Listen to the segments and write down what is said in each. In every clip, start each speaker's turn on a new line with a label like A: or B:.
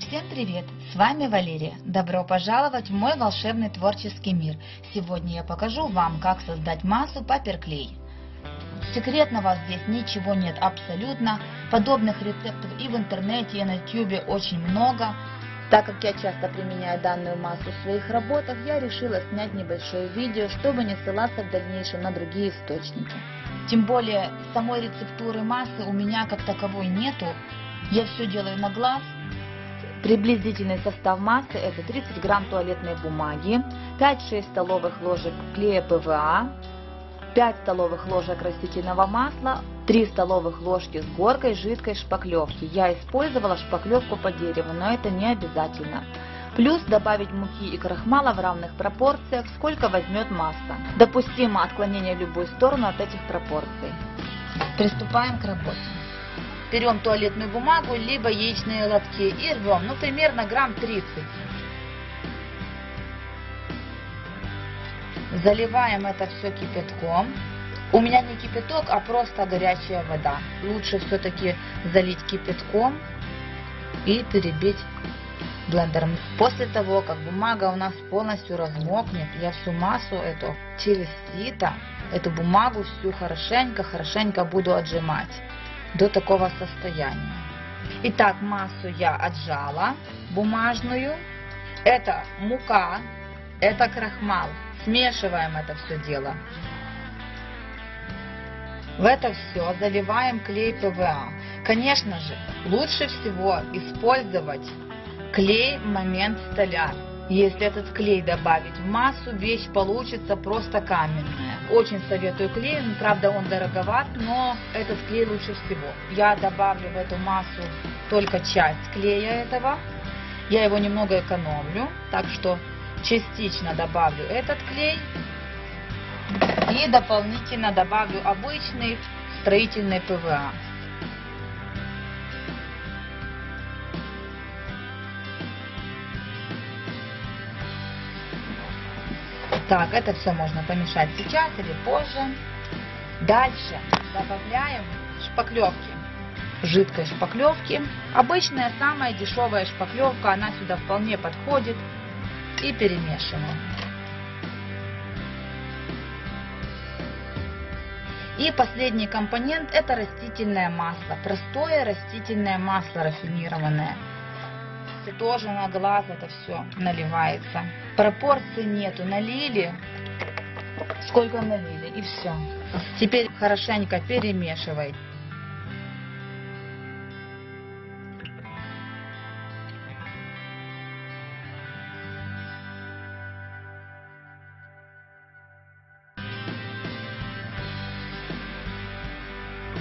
A: Всем привет! С вами Валерия. Добро пожаловать в мой волшебный творческий мир. Сегодня я покажу вам, как создать массу папер-клей. Секретного здесь ничего нет абсолютно. Подобных рецептов и в интернете, и на YouTube очень много. Так как я часто применяю данную массу в своих работах, я решила снять небольшое видео, чтобы не ссылаться в дальнейшем на другие источники. Тем более самой рецептуры массы у меня как таковой нету. Я все делаю на глаз. Приблизительный состав массы — это 30 грамм туалетной бумаги, 5-6 столовых ложек клея ПВА, 5 столовых ложек растительного масла, 3 столовых ложки с горкой жидкой шпаклевки. Я использовала шпаклевку по дереву, но это не обязательно. Плюс добавить муки и крахмала в равных пропорциях, сколько возьмет масса. Допустимо отклонение в любую сторону от этих пропорций. Приступаем к работе. Берем туалетную бумагу, либо яичные лотки и рвем, примерно грамм 30. Заливаем это все кипятком. У меня не кипяток, а просто горячая вода. Лучше все-таки залить кипятком и перебить блендером. После того, как бумага у нас полностью размокнет, я всю массу эту через сито, эту бумагу всю хорошенько буду отжимать до такого состояния. Итак, массу я отжала бумажную. Это мука, это крахмал. Смешиваем это все дело. В это все заливаем клей ПВА. Конечно же, лучше всего использовать клей Момент Столяр. Если этот клей добавить в массу, вещь получится просто каменная. Очень советую клей, правда он дороговат, но этот клей лучше всего. Я добавлю в эту массу только часть клея этого. Я его немного экономлю, так что частично добавлю этот клей. И дополнительно добавлю обычный строительный ПВА. Так, это все можно помешать сейчас или позже. Дальше добавляем шпаклевки. Жидкой шпаклевки. Обычная, самая дешевая шпаклевка, она сюда вполне подходит. И перемешиваем. И последний компонент — это растительное масло. Простое растительное масло рафинированное. Тоже на глаз это все наливается. Пропорций нету. Налили, сколько налили, и все. Теперь хорошенько перемешивай.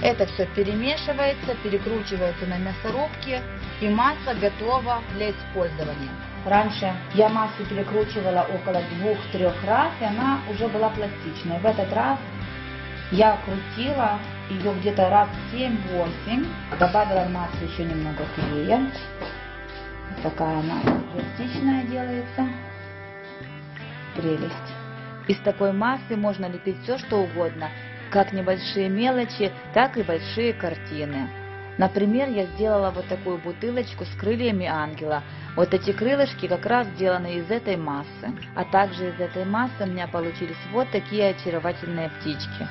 A: Это все перемешивается, перекручивается на мясорубке, и масса готова для использования. Раньше я массу перекручивала около 2-3 раз, и она уже была пластичной. В этот раз я крутила ее где-то раз 7-8. Добавила в массу еще немного клея. Вот такая она пластичная делается. Прелесть. Из такой массы можно лепить все, что угодно. Как небольшие мелочи, так и большие картины. Например, я сделала вот такую бутылочку с крыльями ангела. Вот эти крылышки как раз сделаны из этой массы. А также из этой массы у меня получились вот такие очаровательные птички.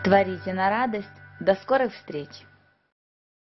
A: Творите на радость. До скорых встреч!